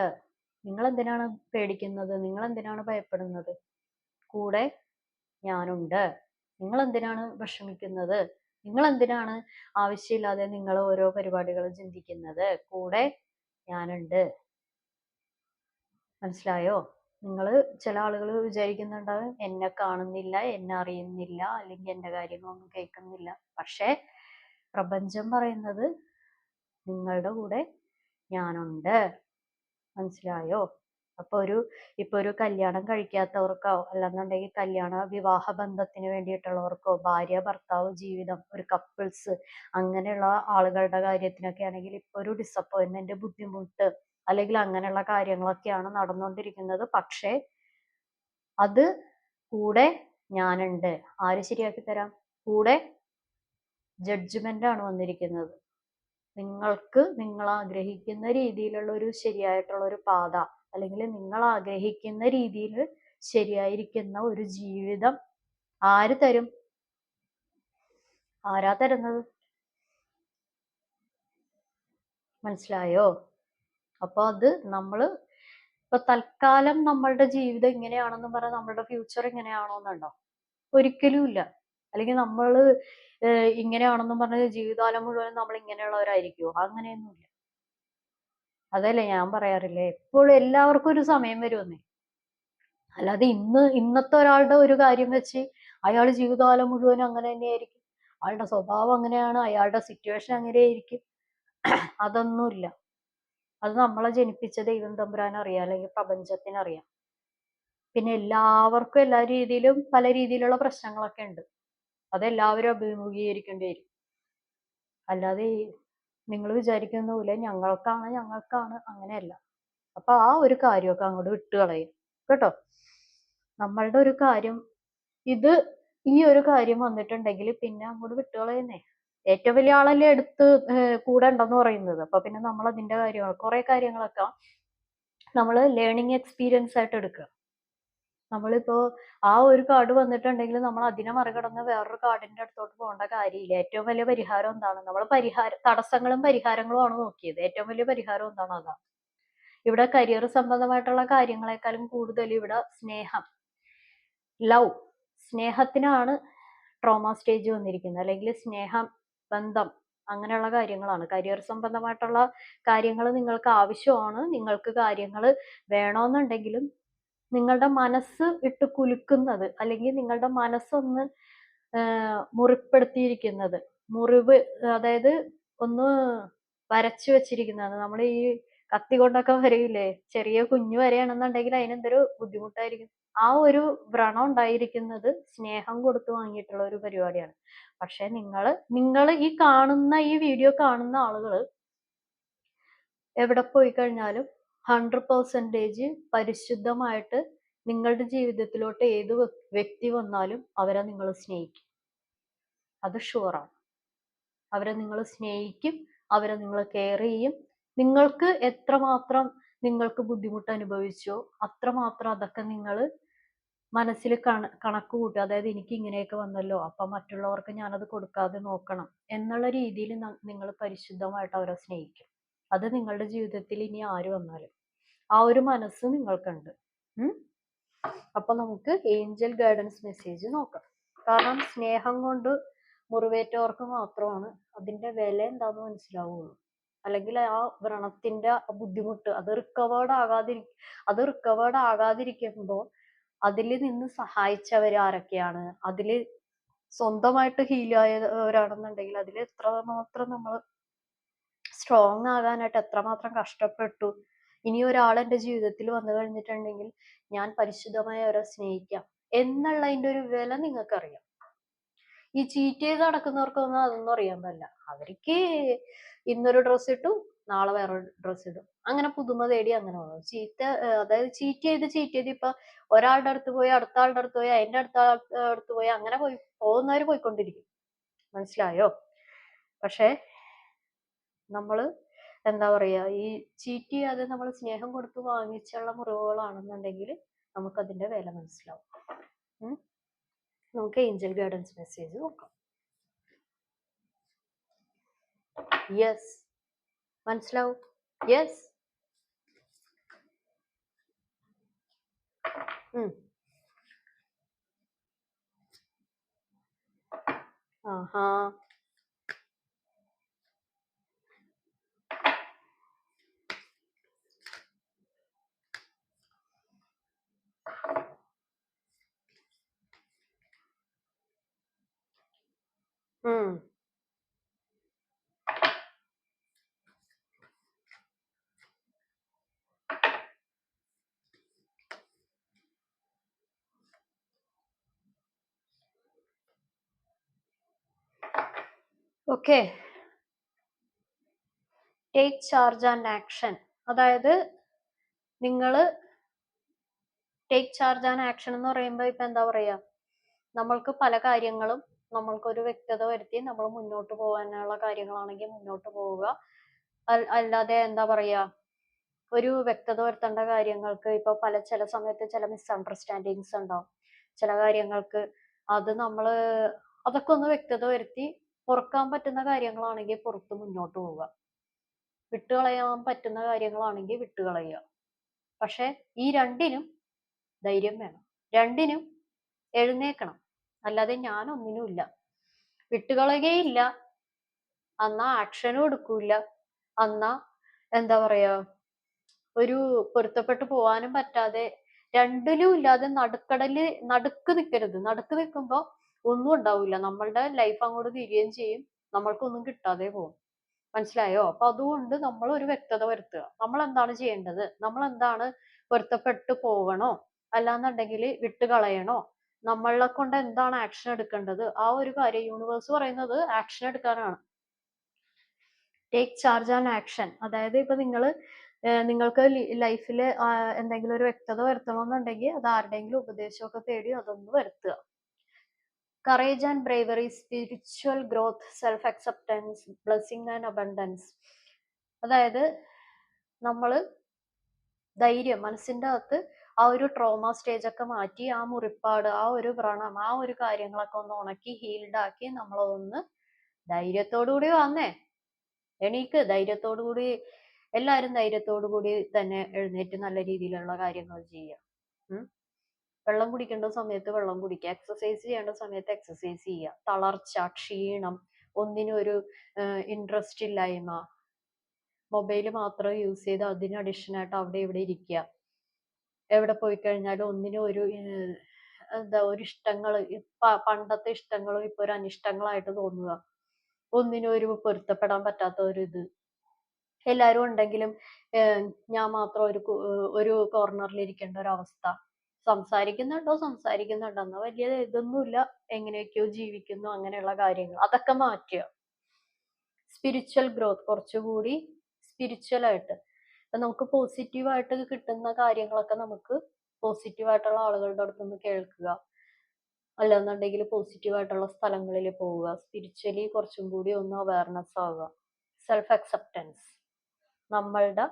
നിങ്ങൾ എന്തിനാണ് പേടിക്കുന്നത്? നിങ്ങൾ എന്തിനാണ് ഭയപ്പെടുന്നത്? കൂടെ ഞാനുണ്ട്. നിങ്ങൾ എന്തിനാണ് വിഷമിക്കുന്നത്? നിങ്ങൾ എന്തിനാണ് ആവശ്യമില്ലാതെ നിങ്ങൾ ഓരോ പരിപാടികളും ചിന്തിക്കുന്നത്? കൂടെ ഞാനുണ്ട്. മനസ്സിലായോ? നിങ്ങൾ ചില ആളുകൾ വിചാരിക്കുന്നുണ്ടാവും എന്നെ കാണുന്നില്ല, എന്നെ അറിയുന്നില്ല, അല്ലെങ്കിൽ എൻ്റെ കാര്യങ്ങളൊന്നും കേൾക്കുന്നില്ല. പക്ഷേ പ്രപഞ്ചം പറയുന്നത് നിങ്ങളുടെ കൂടെ ഞാനുണ്ട്. മനസ്സിലായോ? അപ്പൊ ഇപ്പൊ ഒരു കല്യാണം കഴിക്കാത്തവർക്കോ അല്ലെന്നുണ്ടെങ്കിൽ വിവാഹ ബന്ധത്തിന് വേണ്ടിയിട്ടുള്ളവർക്കോ ഭാര്യ ഭർത്താവ് ജീവിതം ഒരു കപ്പിൾസ് അങ്ങനെയുള്ള ആളുകളുടെ കാര്യത്തിനൊക്കെ ആണെങ്കിൽ ഇപ്പൊ ഒരു ഡിസപ്പോയിന്റ്മെന്റ്, ബുദ്ധിമുട്ട് അല്ലെങ്കിൽ അങ്ങനെയുള്ള കാര്യങ്ങളൊക്കെയാണ് നടന്നുകൊണ്ടിരിക്കുന്നത്. പക്ഷേ അത് കൂടെ ഞാനുണ്ട്. ആര് ശരിയാക്കി തരാം? കൂടെ ജഡ്ജ്മെന്റ് ആണ് വന്നിരിക്കുന്നത്. നിങ്ങൾക്ക് നിങ്ങൾ ആഗ്രഹിക്കുന്ന രീതിയിലുള്ള ഒരു ശരിയായിട്ടുള്ള ഒരു പാത അല്ലെങ്കിൽ നിങ്ങൾ ആഗ്രഹിക്കുന്ന രീതിയിൽ ശരിയായിരിക്കുന്ന ഒരു ജീവിതം ആര് തരും? ആരാ തരുന്നത്? മനസ്സിലായോ? അപ്പൊ അത് നമ്മള് ഇപ്പൊ തൽക്കാലം നമ്മളുടെ ജീവിതം ഇങ്ങനെയാണെന്ന് പറഞ്ഞാൽ നമ്മളുടെ ഫ്യൂച്ചർ ഇങ്ങനെയാണോന്നുണ്ടോ? ഒരിക്കലും ഇല്ല. അല്ലെങ്കിൽ നമ്മള് ഇങ്ങനെയാണെന്നും പറഞ്ഞ് ജീവിതകാലം മുഴുവൻ നമ്മൾ ഇങ്ങനെയുള്ളവരായിരിക്കുമോ? അങ്ങനെയൊന്നുമില്ല. അതല്ലേ ഞാൻ പറയാറില്ലേ, എപ്പോഴും എല്ലാവർക്കും ഒരു സമയം വരുമെന്നേ. അല്ലാതെ ഇന്നത്തെ ഒരാളുടെ ഒരു കാര്യം വെച്ച് അയാൾ ജീവിതകാലം മുഴുവൻ അങ്ങനെ തന്നെയായിരിക്കും, അയാളുടെ സ്വഭാവം അങ്ങനെയാണ്, അയാളുടെ സിറ്റുവേഷൻ അങ്ങനെയായിരിക്കും, അതൊന്നുമില്ല. അത് നമ്മളെ ജനിപ്പിച്ച ദൈവം തമ്പുരാൻ അറിയാം, അല്ലെങ്കിൽ പ്രപഞ്ചത്തിന് അറിയാം. പിന്നെ എല്ലാവർക്കും എല്ലാ രീതിയിലും പല രീതിയിലുള്ള പ്രശ്നങ്ങളൊക്കെ ഉണ്ട്. അതെല്ലാവരും അഭിമുഖീകരിക്കേണ്ടി വരും. അല്ലാതെ നിങ്ങൾ വിചാരിക്കുന്ന പോലെ ഞങ്ങൾക്കാണ് അങ്ങനെയല്ല. അപ്പൊ ആ ഒരു കാര്യമൊക്കെ അങ്ങോട്ട് വിട്ടുകളയും കേട്ടോ. നമ്മളുടെ ഒരു കാര്യം ഈ ഒരു കാര്യം വന്നിട്ടുണ്ടെങ്കിൽ പിന്നെ അങ്ങോട്ട് വിട്ടുകളയുന്നേ. ഏറ്റവും വലിയ ആളല്ലേ എടുത്ത് കൂടെ ഉണ്ടെന്ന് പറയുന്നത്. അപ്പൊ പിന്നെ നമ്മൾ അതിന്റെ കുറെ കാര്യങ്ങളൊക്കെ നമ്മൾ ലേണിംഗ് എക്സ്പീരിയൻസ് ആയിട്ട് എടുക്കുക. നമ്മളിപ്പോ ആ ഒരു കാർഡ് വന്നിട്ടുണ്ടെങ്കിൽ നമ്മൾ അതിനെ മറികടന്ന് വേറൊരു കാർഡിന്റെ അടുത്തോട്ട് പോകേണ്ട കാര്യമില്ല. ഏറ്റവും വലിയ പരിഹാരം എന്താണ്? നമ്മൾ തടസ്സങ്ങളും പരിഹാരങ്ങളും ആണ് നോക്കിയത്. ഏറ്റവും വലിയ പരിഹാരം എന്താണ്? അതാണ്. ഇവിടെ കരിയർ സംബന്ധമായിട്ടുള്ള കാര്യങ്ങളെക്കാളും കൂടുതൽ ഇവിടെ സ്നേഹത്തിനാണ് ട്രോമ സ്റ്റേജ് വന്നിരിക്കുന്നത്. അല്ലെങ്കിൽ സ്നേഹം, ബന്ധം, അങ്ങനെയുള്ള കാര്യങ്ങളാണ്. കരിയർ സംബന്ധമായിട്ടുള്ള കാര്യങ്ങൾ നിങ്ങൾക്ക് ആവശ്യമാണ്. നിങ്ങൾക്ക് കാര്യങ്ങൾ വേണമെന്നുണ്ടെങ്കിലും നിങ്ങളുടെ മനസ്സ് ഇട്ട് കുലുക്കുന്നത് അല്ലെങ്കിൽ നിങ്ങളുടെ മനസ്സൊന്ന് മുറിപ്പെടുത്തിയിരിക്കുന്നത്, മുറിവ്, അതായത് ഒന്ന് വരച്ചു വെച്ചിരിക്കുന്നത്. നമ്മൾ ഈ കത്തി കൊണ്ടൊക്കെ വരയില്ലേ, ചെറിയ കുഞ്ഞു വരെയാണെന്നുണ്ടെങ്കിൽ അതിനെന്തൊരു ബുദ്ധിമുട്ടായിരിക്കും. ആ ഒരു വ്രണം ഉണ്ടായിരിക്കുന്നത് സ്നേഹം കൊടുത്തു വാങ്ങിയിട്ടുള്ള ഒരു പരിപാടിയാണ്. പക്ഷെ നിങ്ങൾ ഈ വീഡിയോ കാണുന്ന ആളുകൾ എവിടെ പോയി കഴിഞ്ഞാലും 100% പരിശുദ്ധമായിട്ട് നിങ്ങളുടെ ജീവിതത്തിലോട്ട് ഏത് വ്യക്തി വന്നാലും അവരെ നിങ്ങൾ സ്നേഹിക്കും. അത് ഷുവറാണ്. അവരെ നിങ്ങൾ സ്നേഹിക്കും, അവരെ നിങ്ങൾ കെയർ ചെയ്യും. നിങ്ങൾക്ക് എത്രമാത്രം നിങ്ങൾക്ക് ബുദ്ധിമുട്ട് അനുഭവിച്ചോ അത്രമാത്രം അതൊക്കെ നിങ്ങൾ മനസ്സിൽ കണക്ക് കൂട്ടുക. അതായത് എനിക്ക് ഇങ്ങനെയൊക്കെ വന്നല്ലോ, അപ്പൊ മറ്റുള്ളവർക്ക് ഞാനത് കൊടുക്കാതെ നോക്കണം എന്നുള്ള രീതിയിൽ നിങ്ങൾ പരിശുദ്ധമായിട്ട് അവരെ സ്നേഹിക്കും. അത് നിങ്ങളുടെ ജീവിതത്തിൽ ഇനി ആര് വന്നാലും ആ ഒരു മനസ്സ് നിങ്ങൾക്കുണ്ട്. അപ്പൊ നമുക്ക് ഏഞ്ചൽ ഗൈഡൻസ് മെസ്സേജ് നോക്കാം. കാരണം സ്നേഹം കൊണ്ട് മുറിവേറ്റവർക്ക് മാത്രമാണ് അതിന്റെ വില എന്താന്ന് മനസ്സിലാവുള്ളൂ. അല്ലെങ്കിൽ ആ വ്രണത്തിന്റെ ബുദ്ധിമുട്ട് അത് റിക്കവേർഡ് ആകാതിരിക്കുമ്പോൾ അതിൽ നിന്ന് സഹായിച്ചവർ ആരൊക്കെയാണ്, അതില് സ്വന്തമായിട്ട് ഹീൽ ആയവരാണെന്നുണ്ടെങ്കിൽ അതിൽ എത്രമാത്രം നമ്മൾ സ്ട്രോങ് ആകാനായിട്ട് എത്രമാത്രം കഷ്ടപ്പെട്ടു. ഇനി ഒരാൾ എൻ്റെ ജീവിതത്തിൽ വന്നു കഴിഞ്ഞിട്ടുണ്ടെങ്കിൽ ഞാൻ പരിശുദ്ധമായി അവരെ സ്നേഹിക്കാം എന്നുള്ളതിന്റെ ഒരു വില നിങ്ങൾക്കറിയാം. ഈ ചീറ്റ് ചെയ്ത് നടക്കുന്നവർക്കൊന്നും അതൊന്നും അറിയാൻ പറ്റില്ല. അവർക്ക് ഇന്നൊരു ഡ്രസ്സ് ഇട്ടു, നാളെ വേറൊരു ഡ്രസ്സ് ഇടും, അങ്ങനെ പുതുമ തേടി അങ്ങനെ പോകും. അതായത് ചീറ്റ് ചെയ്ത് ഇപ്പൊ ഒരാളുടെ അടുത്ത് പോയി അടുത്ത ആളുടെ അടുത്ത് പോയി അതിന്റെ അടുത്ത് പോയി അങ്ങനെ പോകുന്നവര് പോയിക്കൊണ്ടിരിക്കും. മനസ്സിലായോ? പക്ഷെ നമ്മള് എന്താ പറയാ, ഈ ചീറ്റ് ചെയ്യാതെ നമ്മൾ സ്നേഹം കൊടുത്ത് വാങ്ങിച്ചുള്ള മുറിവുകളാണെന്നുണ്ടെങ്കിൽ നമുക്കതിന്റെ വില മനസ്സിലാവും. നമുക്ക് ഏഞ്ചൽ ഗൈഡൻസ് മെസ്സേജ് നോക്കാം. യെസ്, മനസ്സിലാവും. Yes. Aaha. Okay, take charge and action. അതായത് നിങ്ങള് ടേക്ക് ചാർജ് ആൻഡ് ആക്ഷൻ എന്ന് പറയുമ്പോൾ ഇപ്പൊ എന്താ പറയാ, നമ്മൾക്ക് പല കാര്യങ്ങളും നമ്മൾക്കൊരു വ്യക്തത വരുത്തി നമ്മൾ മുന്നോട്ട് പോകാനുള്ള കാര്യങ്ങളാണെങ്കിൽ മുന്നോട്ട് പോവുക. അല്ലാതെ എന്താ പറയാ, ഒരു വ്യക്തത വരുത്തേണ്ട കാര്യങ്ങൾക്ക് ഇപ്പൊ ചില സമയത്ത് ചില മിസ്അണ്ടർസ്റ്റാൻഡിങ്സ് ഉണ്ടാവും. ചില കാര്യങ്ങൾക്ക് അത് അതൊക്കെ ഒന്ന് വ്യക്തത വരുത്തി പൊറുക്കാൻ പറ്റുന്ന കാര്യങ്ങളാണെങ്കിൽ പുറത്ത് മുന്നോട്ട് പോവുക. വിട്ടുകളയാൻ പറ്റുന്ന കാര്യങ്ങളാണെങ്കിൽ വിട്ടുകളയുക. പക്ഷെ ഈ രണ്ടിനും ധൈര്യം വേണം, രണ്ടിനും എഴുന്നേക്കണം. അല്ലാതെ ഞാനൊന്നിനുമില്ല, വിട്ടുകളയുകയില്ല, അന്നാ ആക്ഷനും എടുക്കൂല, അന്നാ എന്താ പറയാ, ഒരു പൊരുത്തപ്പെട്ടു പോവാനും പറ്റാതെ രണ്ടിലും ഇല്ലാതെ നടുക്ക് നിൽക്കരുത്. നടുക്ക് നിൽക്കുമ്പോ ഒന്നും ഉണ്ടാവില്ല, നമ്മളുടെ ലൈഫ് അങ്ങോട്ട് തിരിയുകയും ചെയ്യും, നമ്മൾക്കൊന്നും കിട്ടാതെ പോകും. മനസ്സിലായോ? അപ്പൊ അതുകൊണ്ട് നമ്മൾ ഒരു വ്യക്തത വരുത്തുക. നമ്മൾ എന്താണ് ചെയ്യേണ്ടത്, നമ്മൾ എന്താണ് പൊരുത്തപ്പെട്ടു പോകണോ അല്ലാന്നുണ്ടെങ്കിൽ വിട്ടുകളയണോ, നമ്മളെ കൊണ്ട് എന്താണ് ആക്ഷൻ എടുക്കേണ്ടത്, ആ ഒരു കാര്യം യൂണിവേഴ്സ് പറയുന്നത് ആക്ഷൻ എടുക്കാനാണ്. Take charge and action. അതായത് ഇപ്പൊ നിങ്ങൾക്ക് ലൈഫിൽ എന്തെങ്കിലും ഒരു വ്യക്തത വരുത്തണമെന്നുണ്ടെങ്കിൽ അത് ആരുടെയെങ്കിലും ഉപദേശമൊക്കെ തേടി അതൊന്ന് വരുത്തുക. Courage and bravery, spiritual growth, self acceptance, blessing and abundance. അതായത് നമ്മള് ധൈര്യം, മനസ്സിന്റെ അകത്ത് ആ ഒരു ട്രോമ സ്റ്റേജ് ഒക്കെ മാറ്റി ആ മുറിപ്പാട്, ആ ഒരു വ്രണം, ആ ഒരു കാര്യങ്ങളൊക്കെ ഒന്ന് ഉണക്കി ഹീൽഡ് ആക്കി നമ്മളതൊന്ന് ധൈര്യത്തോടു കൂടി വന്നേ എണീക്ക്. ധൈര്യത്തോടു കൂടി എല്ലാവരും ധൈര്യത്തോടു കൂടി തന്നെ എഴുന്നേറ്റ് നല്ല രീതിയിലുള്ള കാര്യങ്ങൾ ചെയ്യുക. വെള്ളം കുടിക്കേണ്ട സമയത്ത് വെള്ളം കുടിക്കുക, എക്സസൈസ് ചെയ്യേണ്ട സമയത്ത് എക്സസൈസ് ചെയ്യുക. തളർച്ച, ക്ഷീണം, ഒന്നിനും ഒരു ഇൻട്രസ്റ്റ് ഇല്ലായ്മ, മൊബൈൽ മാത്രം യൂസ് ചെയ്ത് അതിന് അഡിക്ഷനായിട്ട് അവിടെ ഇവിടെ ഇരിക്കുക, എവിടെ പോയി കഴിഞ്ഞാലും ഒന്നിനും ഒരു ഒരു ഇഷ്ടങ്ങൾ, പണ്ടത്തെ ഇഷ്ടങ്ങളും ഇപ്പൊ ഒരു അനിഷ്ടങ്ങളായിട്ട് തോന്നുക, ഒന്നിനും ഒരു പൊരുത്തപ്പെടാൻ പറ്റാത്ത ഒരു ഇത്, എല്ലാവരും ഉണ്ടെങ്കിലും ഞാൻ മാത്രം ഒരു കോർണറിൽ ഇരിക്കേണ്ട ഒരു അവസ്ഥ, സംസാരിക്കുന്നുണ്ടോ എന്നാ വലിയ ഇതൊന്നുമില്ല, എങ്ങനെയൊക്കെയോ ജീവിക്കുന്നു, അങ്ങനെയുള്ള കാര്യങ്ങൾ അതൊക്കെ മാറ്റുക. സ്പിരിച്വൽ ഗ്രോത്ത്, കുറച്ചുകൂടി സ്പിരിച്വൽ ആയിട്ട് നമുക്ക് പോസിറ്റീവായിട്ട് കിട്ടുന്ന കാര്യങ്ങളൊക്കെ നമുക്ക് പോസിറ്റീവായിട്ടുള്ള ആളുകളുടെ അടുത്തുനിന്ന് കേൾക്കുക, അല്ലെന്നുണ്ടെങ്കിൽ പോസിറ്റീവായിട്ടുള്ള സ്ഥലങ്ങളിൽ പോവുക, സ്പിരിച്വലി കുറച്ചും കൂടി ഒന്ന് അവയർനെസ് ആവുക. സെൽഫ് അക്സെപ്റ്റൻസ്, നമ്മളുടെ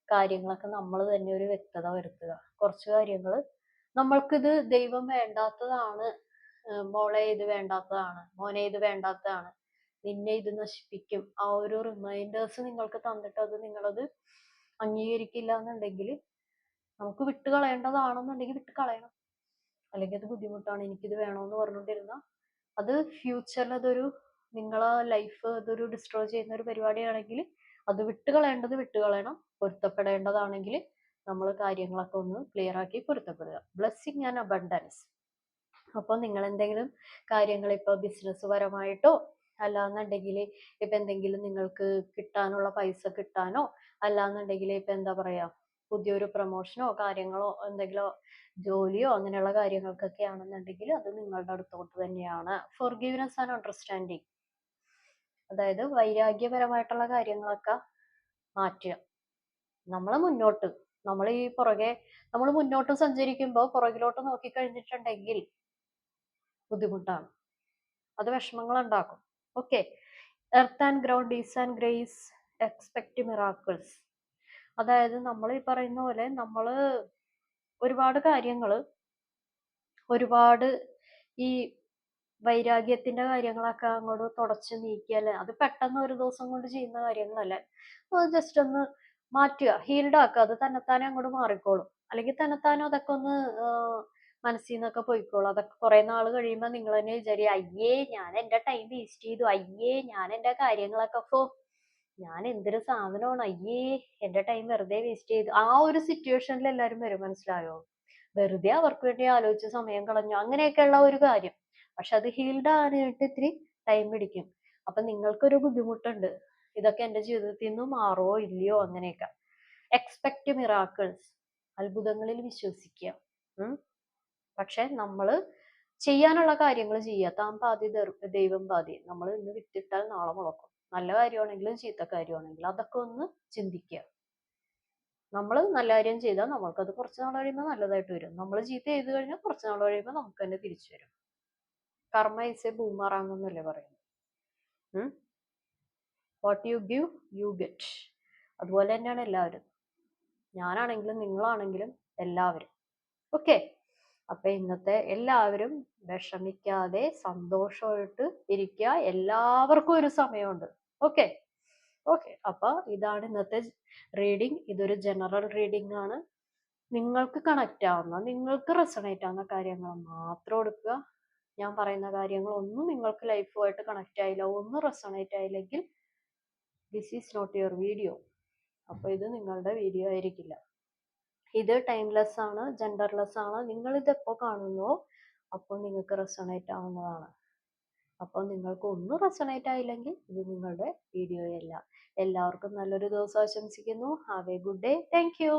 കാര്യങ്ങളൊക്കെ നമ്മൾ തന്നെ ഒരു വ്യക്തത വരുത്തുക. കുറച്ച് കാര്യങ്ങൾ നമ്മൾക്കിത് ദൈവം വേണ്ടാത്തതാണ്, മോളെ ഇത് വേണ്ടാത്തതാണ്, മോനെ ഇത് വേണ്ടാത്തതാണ്, നിന്നെ ഇത് നശിപ്പിക്കും, ആ ഒരു റിമൈൻഡേഴ്സ് നിങ്ങൾക്ക് തന്നിട്ട് അത് നിങ്ങളത് അംഗീകരിക്കില്ല എന്നുണ്ടെങ്കിൽ നമുക്ക് വിട്ടുകളയേണ്ടതാണെന്നുണ്ടെങ്കിൽ വിട്ട് കളയണം. അല്ലെങ്കിൽ അത് ബുദ്ധിമുട്ടാണ്, എനിക്കിത് വേണമെന്ന് പറഞ്ഞുകൊണ്ടിരുന്ന അത് ഫ്യൂച്ചറിൽ അതൊരു നിങ്ങളെ ലൈഫ് അതൊരു ഡിസ്ട്രോയ് ചെയ്യുന്ന ഒരു പരിപാടിയാണെങ്കിൽ അത് വിട്ടുകളയേണ്ടത് വിട്ടുകളയണം. പൊരുത്തപ്പെടേണ്ടതാണെങ്കിൽ നമ്മൾ കാര്യങ്ങളൊക്കെ ഒന്ന് ക്ലിയർ ആക്കി പൊരുത്തപ്പെടുക. Blessing and abundance. അപ്പോൾ നിങ്ങൾ എന്തെങ്കിലും കാര്യങ്ങൾ ഇപ്പോൾ ബിസിനസ് പരമായിട്ടോ അല്ലാന്നുണ്ടെങ്കിൽ ഇപ്പൊ എന്തെങ്കിലും നിങ്ങൾക്ക് കിട്ടാനുള്ള പൈസ കിട്ടാനോ അല്ലാന്നുണ്ടെങ്കിൽ ഇപ്പൊ എന്താ പറയാ പുതിയൊരു പ്രൊമോഷനോ കാര്യങ്ങളോ എന്തെങ്കിലും ജോലിയോ അങ്ങനെയുള്ള കാര്യങ്ങൾക്കൊക്കെ ആണെന്നുണ്ടെങ്കിൽ അത് നിങ്ങളുടെ അടുത്തോട്ട് തന്നെയാണ്. ഫോർഗീവ്നെസ് ആൻഡ് അണ്ടർസ്റ്റാൻഡിങ്, അതായത് വൈരാഗ്യപരമായിട്ടുള്ള കാര്യങ്ങളൊക്കെ മാറ്റുക. നമ്മൾ മുന്നോട്ട്, നമ്മൾ ഈ പുറകെ നമ്മൾ മുന്നോട്ട് സഞ്ചരിക്കുമ്പോൾ പുറകിലോട്ട് നോക്കിക്കഴിഞ്ഞിട്ടുണ്ടെങ്കിൽ ബുദ്ധിമുട്ടാണ്, അത് വിഷമങ്ങൾ ഉണ്ടാക്കും. Okay. Earth and ground, is and grace, expect miracles. അതായത് നമ്മൾ ഈ പറയുന്ന പോലെ നമ്മൾ ഒരുപാട് കാര്യങ്ങൾ ഒരുപാട് ഈ വൈരാഗ്യത്തിന്റെ കാര്യങ്ങളൊക്കെ അങ്ങോട്ട് തുടച്ച് നീക്കിയാൽ അത് പെട്ടെന്ന് ഒരു ദിവസം കൊണ്ട് ചെയ്യുന്ന കാര്യങ്ങളല്ല. അത് ജസ്റ്റ് ഒന്ന് മാറ്റുക, ഹീൽഡ് ആക്കുക, അത് തന്നെത്താനെ അങ്ങോട്ട് മാറിക്കോളും. അല്ലെങ്കിൽ തന്നെത്താനെ അതൊക്കെ ഒന്ന് മനസ്സിൽ നിന്നൊക്കെ പോയിക്കോളും. അതൊക്കെ കുറെ നാൾ കഴിയുമ്പോൾ നിങ്ങൾ തന്നെ വിചാരിക്കും, അയ്യേ ഞാൻ എൻ്റെ ടൈം വേസ്റ്റ് ചെയ്തു, അയ്യേ ഞാൻ എൻ്റെ കാര്യങ്ങളൊക്കെ ഞാൻ എന്തൊരു സാധനമാണ്, അയ്യേ എൻ്റെ ടൈം വെറുതെ വേസ്റ്റ് ചെയ്തു. ആ ഒരു സിറ്റുവേഷനിൽ എല്ലാവരും വരും. മനസ്സിലായോ? വെറുതെ അവർക്ക് വേണ്ടി ആലോചിച്ച് സമയം കളഞ്ഞു അങ്ങനെയൊക്കെയുള്ള ഒരു കാര്യം. പക്ഷെ അത് ഹീൽഡ് ആവാനായിട്ട് ഇത്തിരി ടൈം പിടിക്കും. അപ്പൊ നിങ്ങൾക്കൊരു ബുദ്ധിമുട്ടുണ്ട്, ഇതൊക്കെ എൻ്റെ ജീവിതത്തിൽ നിന്ന് മാറുമോ ഇല്ലയോ അങ്ങനെയൊക്കെ. എക്സ്പെക്ട് മിറാക്കിൾസ്, അത്ഭുതങ്ങളിൽ വിശ്വസിക്കുക. പക്ഷെ നമ്മൾ ചെയ്യാനുള്ള കാര്യങ്ങൾ ചെയ്യുക. താൻ പാതി ദൈവം പാതി. നമ്മൾ ഇന്ന് വിത്തിട്ടാൽ നാളെ മുളക്കും. നല്ല കാര്യമാണെങ്കിലും ചീത്ത കാര്യമാണെങ്കിലും അതൊക്കെ ഒന്ന് ചിന്തിക്കുക. നമ്മൾ നല്ല കാര്യം ചെയ്താൽ നമ്മൾക്കത് കുറച്ച് നാൾ കഴിയുമ്പോൾ നല്ലതായിട്ട് വരും. നമ്മൾ ചീത്ത ചെയ്ത് കഴിഞ്ഞാൽ കുറച്ച് നാൾ കഴിയുമ്പോൾ നമുക്ക് തന്നെ തിരിച്ചു വരും. കർമ്മ ഇസ് എ ബൂമറാങ് എന്നല്ലേ പറയുന്നത്. What you give you get. അതുപോലെ തന്നെയാണ് എല്ലാവരും, ഞാനാണെങ്കിലും നിങ്ങളാണെങ്കിലും എല്ലാവരും. ഓക്കെ. അപ്പൊ ഇന്നത്തെ എല്ലാവരും വിഷമിക്കാതെ സന്തോഷമായിട്ട് ഇരിക്കുക. എല്ലാവർക്കും ഒരു സമയമുണ്ട്. ഓക്കെ. ഓക്കെ. അപ്പൊ ഇതാണ് ഇന്നത്തെ റീഡിങ്. ഇതൊരു ജനറൽ റീഡിംഗ് ആണ്. നിങ്ങൾക്ക് കണക്റ്റ് ആവുന്ന, നിങ്ങൾക്ക് റെസണേറ്റ് ആവുന്ന കാര്യങ്ങൾ മാത്രം എടുക്കുക. ഞാൻ പറയുന്ന കാര്യങ്ങളൊന്നും നിങ്ങൾക്ക് ലൈഫുമായിട്ട് കണക്റ്റ് ആയില്ല, ഒന്നും റെസണേറ്റ് ആയില്ലെങ്കിൽ this is not your video. അപ്പൊ ഇത് നിങ്ങളുടെ വീഡിയോ ആയിരിക്കില്ല. ഇത് ടൈംലെസ് ആണ്, ജെൻഡർലെസ് ആണ്. നിങ്ങൾ ഇത് എപ്പോൾ കാണുന്നോ അപ്പോൾ നിങ്ങൾക്ക് റെസണേറ്റ് ആവുന്നതാണ്. അപ്പോൾ നിങ്ങൾക്ക് ഒന്നും റെസണേറ്റ് ആയില്ലെങ്കിൽ ഇത് നിങ്ങളുടെ വീഡിയോയല്ല. എല്ലാവർക്കും നല്ലൊരു ദിവസം ആശംസിക്കുന്നു. Have A good day. Thank you.